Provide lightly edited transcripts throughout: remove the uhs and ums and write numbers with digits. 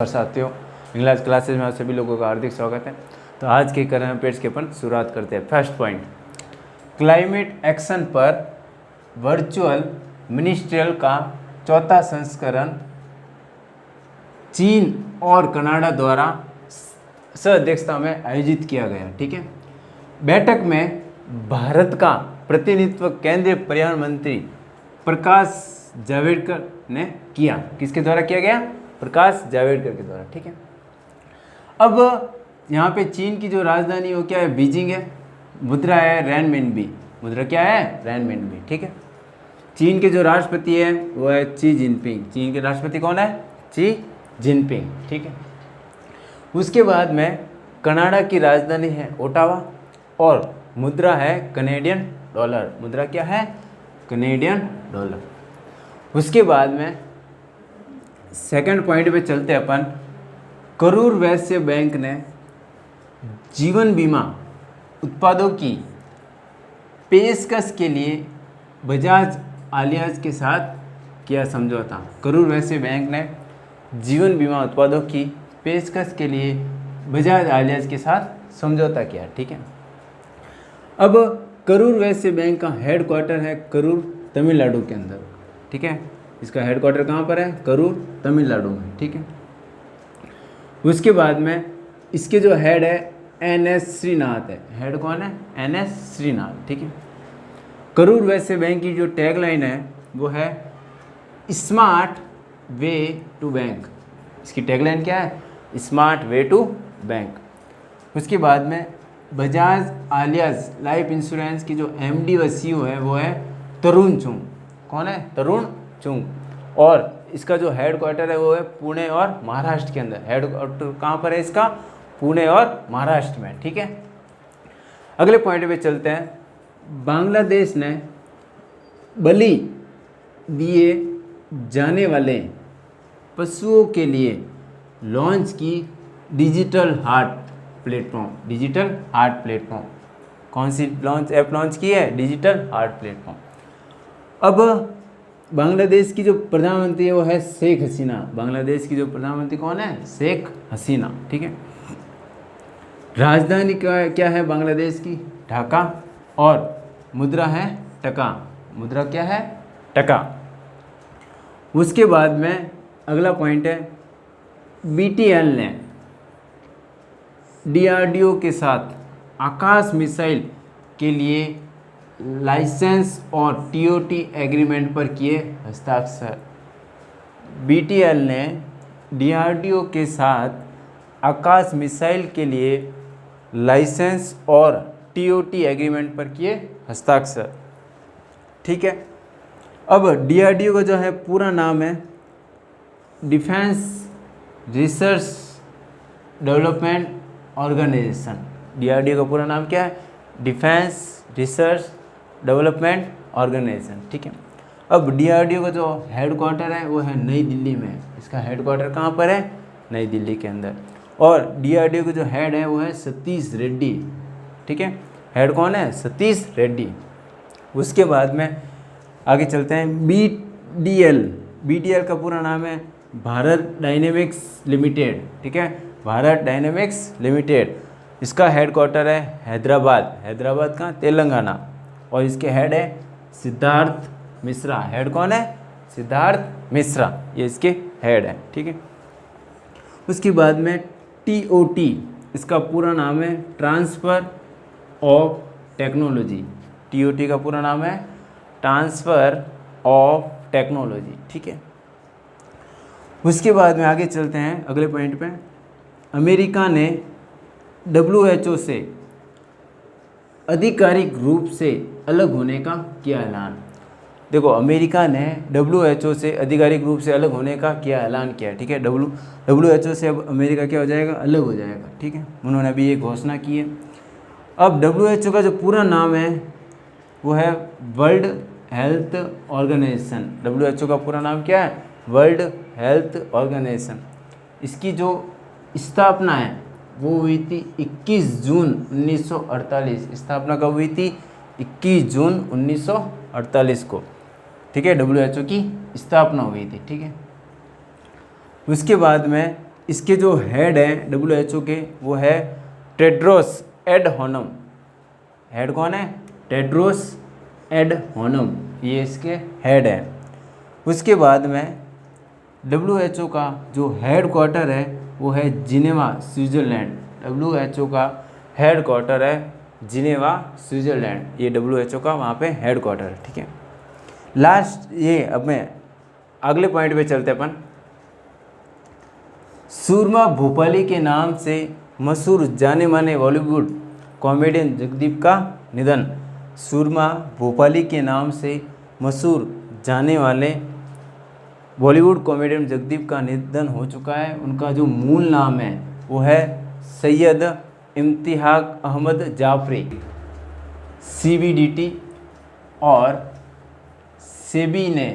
साथियों, English classes में आप सभी लोगों का हार्दिक स्वागत है। तो आज के करंट अफेयर्स के अपन शुरुआत करते हैं। फर्स्ट पॉइंट, क्लाइमेट एक्शन पर वर्चुअल मिनिस्ट्रियल का चौथा संस्करण चीन और कनाडा द्वारा सह-अध्यक्षता में आयोजित किया गया। ठीक है, बैठक में भारत का प्रतिनिधित्व केंद्रीय पर्यावरण मंत्री प्रकाश जावड़ेकर ने किया। किसके द्वारा किया गया? प्रकाश जावड़ेकर के द्वारा। ठीक है, अब यहाँ पे चीन की जो राजधानी वो क्या है? बीजिंग है। मुद्रा है रेनमिनबी। मुद्रा क्या है? रेनमिनबी। ठीक है, चीन के जो राष्ट्रपति है वो है शी जिनपिंग। चीन के राष्ट्रपति कौन है? Xi Jinping. ठीक है, उसके बाद में कनाडा की राजधानी है ओटावा और मुद्रा है कनेडियन डॉलर। मुद्रा क्या है? Canadian dollar. उसके बाद में सेकंड पॉइंट पे चलते हैं अपन। करूर वैश्य बैंक ने जीवन बीमा उत्पादों की पेशकश के लिए बजाज आलियाज के साथ किया समझौता। करूर वैश्य बैंक ने जीवन बीमा उत्पादों की पेशकश के लिए बजाज आलियाज के साथ समझौता किया। ठीक है, अब करूर वैश्य बैंक का हेडक्वार्टर है करूर, तमिलनाडु के अंदर। ठीक है, इसका हेडक्वार्टर कहाँ पर है? करूर, तमिलनाडु में। ठीक है, उसके बाद में इसके जो हेड है एन.एस. श्रीनाथ है। हेड कौन है? एन.एस. श्रीनाथ। ठीक है, करूर वैश्य बैंक की जो टैगलाइन है वो है स्मार्ट वे टू बैंक। इसकी टैगलाइन क्या है? Smart way to bank. उसके बाद में बजाज आलियाज लाइफ इंश्योरेंस की जो एमडी व सीईओ है वो है तरुण चुंग। कौन है? तरुण चुंग। और इसका जो हेडक्वार्टर है वो है पुणे और महाराष्ट्र के अंदर। हेडक्वार्टर कहाँ पर है इसका? पुणे और महाराष्ट्र में। ठीक है, अगले पॉइंट पे चलते हैं। बांग्लादेश ने बलि दिए जाने वाले पशुओं के लिए लॉन्च की digital heart platform. Digital heart platform कौन सी ऐप लॉन्च की है? Digital heart platform. अब बांग्लादेश की जो प्रधानमंत्री है वो है शेख हसीना। बांग्लादेश की जो प्रधानमंत्री कौन है? शेख हसीना। ठीक है, राजधानी क्या है बांग्लादेश की? ढाका। और मुद्रा है टका। मुद्रा क्या है? टका। उसके बाद में अगला पॉइंट है बीटीएल ने डीआरडीओ के साथ आकाश मिसाइल के लिए लाइसेंस और टीओटी एग्रीमेंट पर किए हस्ताक्षर। बीटीएल ने डीआरडीओ के साथ आकाश मिसाइल के लिए लाइसेंस और टीओटी एग्रीमेंट पर किए हस्ताक्षर। ठीक है, अब डीआरडीओ का जो है पूरा नाम है defence research development organisation. DRDO का पूरा नाम क्या है? Defence research development organisation. ठीक है, अब डीआरडीओ का जो हेडक्वार्टर है वो है नई दिल्ली में। इसका हेडक्वार्टर कहाँ पर है? नई दिल्ली के अंदर। और डीआरडीओ का जो हेड है वो है सतीश रेड्डी। ठीक है, हेड कौन है? सतीश रेड्डी। उसके बाद में आगे चलते हैं बीडीएल। बीडीएल का पूरा नाम है भारत डायनेमिक्स लिमिटेड। ठीक है, भारत डायनेमिक्स लिमिटेड। इसका हेडक्वार्टर है हैदराबाद। हैदराबाद का तेलंगाना। और इसके हेड है सिद्धार्थ मिश्रा। हेड कौन है? सिद्धार्थ मिश्रा, ये इसके हेड है। ठीक है, उसके बाद में टीओटी, इसका पूरा नाम है ट्रांसफ़र ऑफ टेक्नोलॉजी। टीओटी का पूरा नाम है ट्रांसफ़र ऑफ टेक्नोलॉजी। ठीक है, उसके बाद में आगे चलते हैं अगले पॉइंट पे। अमेरिका ने WHO से आधिकारिक रूप से अलग होने का किया ऐलान। देखो, अमेरिका ने WHO से आधिकारिक रूप से अलग होने का किया ऐलान किया। ठीक है, WHO से अब अमेरिका क्या हो जाएगा? अलग हो जाएगा। ठीक है, उन्होंने अभी ये घोषणा की है। अब WHO का जो पूरा नाम है वो है वर्ल्ड हेल्थ ऑर्गेनाइजेशन। WHO का पूरा नाम क्या है? World Health Organisation. इसकी जो स्थापना है वो हुई थी 21 जून 1948। स्थापना कब हुई थी? 21 जून 1948 को। ठीक है, WHO की स्थापना हुई थी। ठीक है, उसके बाद में इसके जो हेड हैं WHO के वो है टेड्रोस एडहानम। हेड कौन है? टेड्रोस एडहानम, ये इसके हेड है। उसके बाद में WHO का जो हेड क्वार्टर है वो है जिनेवा स्विट्ज़रलैंड। WHO का हेड क्वार्टर है जिनेवा स्विट्ज़रलैंड, ये WHO का वहाँ पे हेड क्वार्टर है। ठीक है, लास्ट ये अब मैं अगले पॉइंट पे चलते अपन। सूरमा भोपाली के नाम से मशहूर जाने माने बॉलीवुड कॉमेडियन जगदीप का निधन। सूरमा भोपाली के नाम से मशहूर जाने वाले बॉलीवुड कॉमेडियन जगदीप का निधन हो चुका है। उनका जो मूल नाम है वो है सैयद इम्तिहाक अहमद जाफरी। CBDT और सेबी ने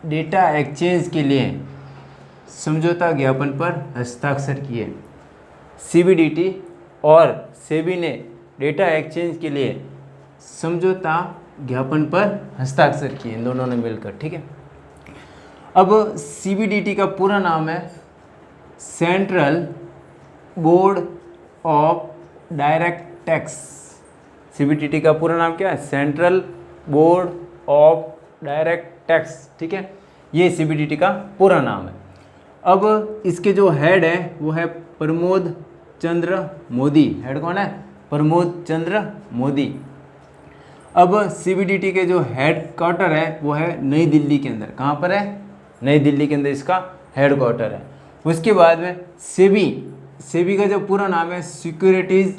डेटा एक्सचेंज के लिए समझौता ज्ञापन पर हस्ताक्षर किए। CBDT और सेबी ने डेटा एक्सचेंज के लिए समझौता ज्ञापन पर हस्ताक्षर किए इन दोनों ने मिलकर। ठीक है, अब CBDT का पूरा नाम है central board of direct tax. CBDT का पूरा नाम क्या है? Central board of direct tax. ठीक है, ये CBDT का पूरा नाम है। अब इसके जो हेड है वो है प्रमोद चंद्र मोदी। हेड कौन है? प्रमोद चंद्र मोदी। अब CBDT के जो हेड क्वार्टर है वो है नई दिल्ली के अंदर। कहाँ पर है? नई दिल्ली के अंदर इसका हेड क्वार्टर है। उसके बाद में सेबी का जो पूरा नाम है securities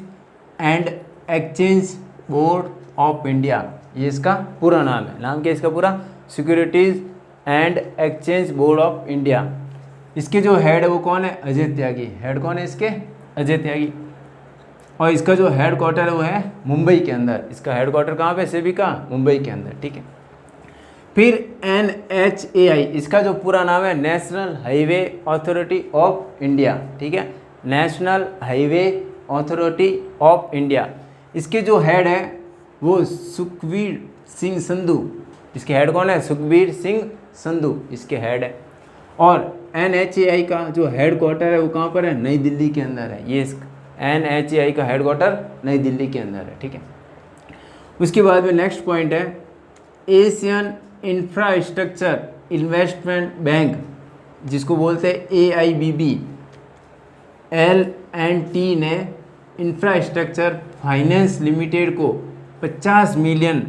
and exchange board of India, ये इसका पूरा नाम है। नाम क्या है इसका पूरा? Securities and exchange board of India. इसके जो हेड है वो कौन है? अजय त्यागी। हेड कौन है इसके? अजय त्यागी। और इसका जो हेड क्वार्टर है वो है मुंबई के अंदर। इसका हेड क्वार्टर कहाँ पे? सेबी का मुंबई के अंदर। ठीक है, फिर NHAI, इसका जो पूरा नाम है national highway authority of India. ठीक है, national highway authority of India. इसके जो हेड है वो सुखबीर सिंह संधू। इसके हेड कौन है? सुखबीर सिंह संधू इसके हेड है। और NHAI का जो हेड क्वार्टर है वो कहाँ पर है? नई दिल्ली के अंदर है। ये NHAI का हेड क्वार्टर नई दिल्ली के अंदर है। ठीक है, उसके बाद में नेक्स्ट पॉइंट है एशियन इंफ्रास्ट्रक्चर इन्वेस्टमेंट बैंक, जिसको बोलते हैं AIBB। L&T ने इंफ्रास्ट्रक्चर फाइनेंस लिमिटेड को $50 मिलियन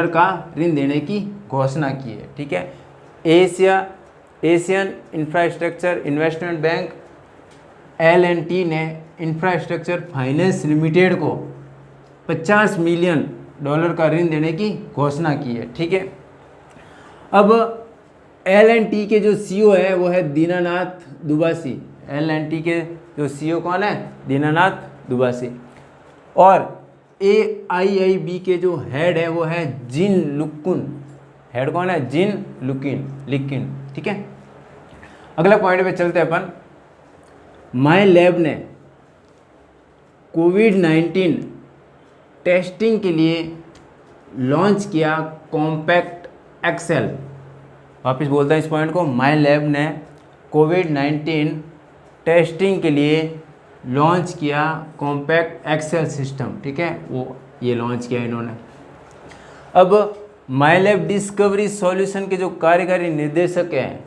का ऋण देने की घोषणा की है। ठीक है, Asian infrastructure investment bank L&T ने इंफ्रास्ट्रक्चर फाइनेंस लिमिटेड को $50 मिलियन का ऋण देने की घोषणा की है। ठीक है, अब L&T के जो CEO है वो है दीनानाथ दुबासी। L&T के जो CEO कौन है? दीनानाथ दुबासी। और AIIB के जो हेड है वो है जिन लुकुन। हेड कौन है? जिन लिकिन। ठीक है, अगला पॉइंट पे चलते हैं अपन। माई लैब ने कोविड-19 टेस्टिंग के लिए लॉन्च किया कॉम्पैक्ट एक्सेल। वापस बोलता है इस पॉइंट को। माई लैब ने कोविड-19 टेस्टिंग के लिए लॉन्च किया कॉम्पैक्ट एक्सेल सिस्टम। ठीक है, वो ये लॉन्च किया इन्होंने। अब माई लैब डिस्कवरी सॉल्यूशन के जो कार्यकारी निर्देशक हैं,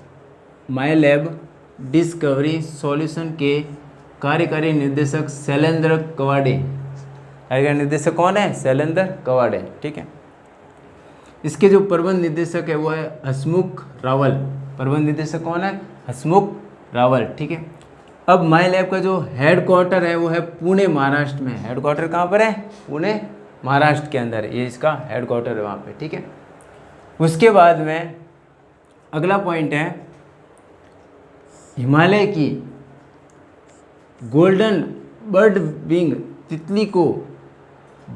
माई लैब डिस्कवरी सॉल्यूशन के कार्यकारी निर्देशक शैलेंद्र कवाडे। कार्यकारी निर्देशक कौन है? शैलेंद्र कवाडे। ठीक है, इसके जो प्रबंध निर्देशक है वो है हसमुख रावल। प्रबंध निर्देशक कौन है? हसमुख रावल। ठीक है, अब माई लैब का जो हेड क्वार्टर है वो है पुणे महाराष्ट्र में। हेड क्वार्टर कहाँ पर है? पुणे महाराष्ट्र के अंदर, ये इसका हेड क्वार्टर है वहाँ पे। ठीक है, उसके बाद में अगला पॉइंट है हिमालय की गोल्डन बर्ड विंग तितली को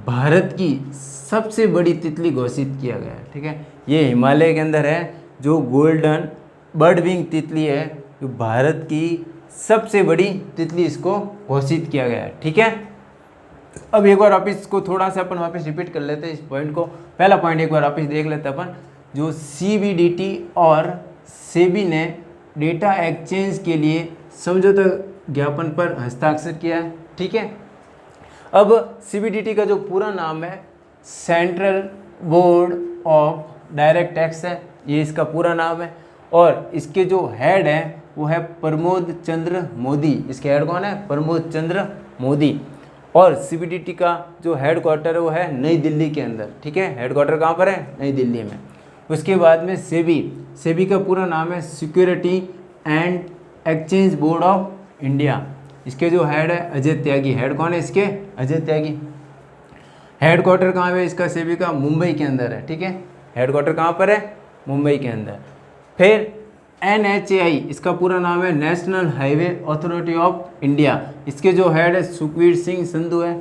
भारत की सबसे बड़ी तितली घोषित किया गया है। ठीक है, ये हिमालय के अंदर है जो गोल्डन बर्ड विंग तितली है, जो भारत की सबसे बड़ी तितली, इसको घोषित किया गया है। ठीक है, अब एक बार वापस इसको थोड़ा सा अपन वापस रिपीट कर लेते हैं इस पॉइंट को। पहला पॉइंट एक बार वापस देख लेते हैं अपन। जो CBDT और सेबी ने डेटा एक्सचेंज के लिए समझौता ज्ञापन पर हस्ताक्षर किया है। ठीक है, अब CBDT का जो पूरा नाम है central board of direct tax है, ये इसका पूरा नाम है। और इसके जो हेड हैं वो है प्रमोद चंद्र मोदी। इसके हेड कौन है? प्रमोद चंद्र मोदी। और CBDT का जो हेड क्वार्टर है वो है नई दिल्ली के अंदर। ठीक है, हेड क्वार्टर कहाँ पर है? नई दिल्ली में। उसके बाद में सेबी का पूरा नाम है security and exchange board of India. इसके जो हेड है अजय त्यागी। हेड कौन है इसके? अजय त्यागी। हेड क्वार्टर कहाँ पे इसका सेबी का? मुंबई के अंदर है। ठीक है, हेड क्वार्टर कहाँ पर है? मुंबई के अंदर। फिर NHAI, इसका पूरा नाम है national highway authority of India. इसके जो हेड है सुखवीर सिंह संधू है।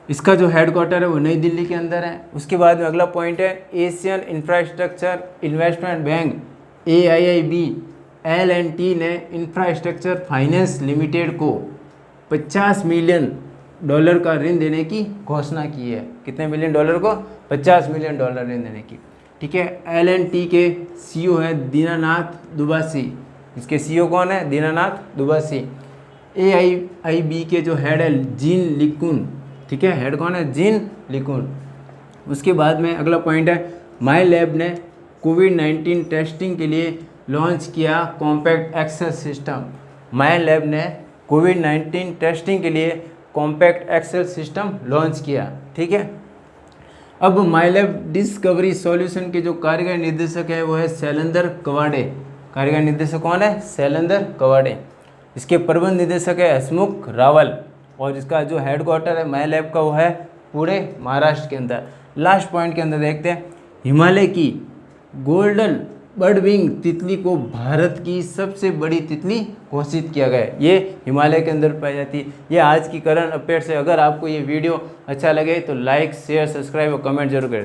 इसका जो हेड क्वार्टर है वो नई दिल्ली के अंदर है। उसके बाद में अगला पॉइंट है Asian infrastructure investment bank AIIB L&T ने इंफ्रास्ट्रक्चर फाइनेंस लिमिटेड को $50 मिलियन का ऋण देने की घोषणा की है। कितने मिलियन डॉलर को? $50 मिलियन ऋण देने की। ठीक है, L&T के CEO है दीनानाथ दुबासी। इसके CEO कौन है? दीनानाथ दुबासी। AIIB के जो हेड है जीन लिकुन। ठीक है, हेड कौन है? जीन लिकुन। उसके बाद में अगला पॉइंट है माई लैब ने कोविड-19 टेस्टिंग के लिए लॉन्च किया कॉम्पैक्ट एक्सेल सिस्टम। माई लैब ने कोविड-19 टेस्टिंग के लिए कॉम्पैक्ट एक्सेल सिस्टम लॉन्च किया। ठीक है, अब माई लैब डिस्कवरी सॉल्यूशन के जो कार्यकारी निदेशक है वो है शैलेंद्र कवाड़े। कार्यकारी निदेशक कौन है? शैलेंद्र कवाड़े। इसके प्रबंध निदेशक है हसमुख रावल। और इसका जो हेड क्वार्टर है माई लैब का वो है पुणे महाराष्ट्र के अंदर। लास्ट पॉइंट के अंदर देखते हैं हिमालय की गोल्डन बर्डविंग तितली को भारत की सबसे बड़ी तितली घोषित किया गया है। ये हिमालय के अंदर पाई जाती है। ये आज की करंट अफेयर्स है। अगर आपको ये वीडियो अच्छा लगे तो लाइक शेयर सब्सक्राइब और कमेंट जरूर करें।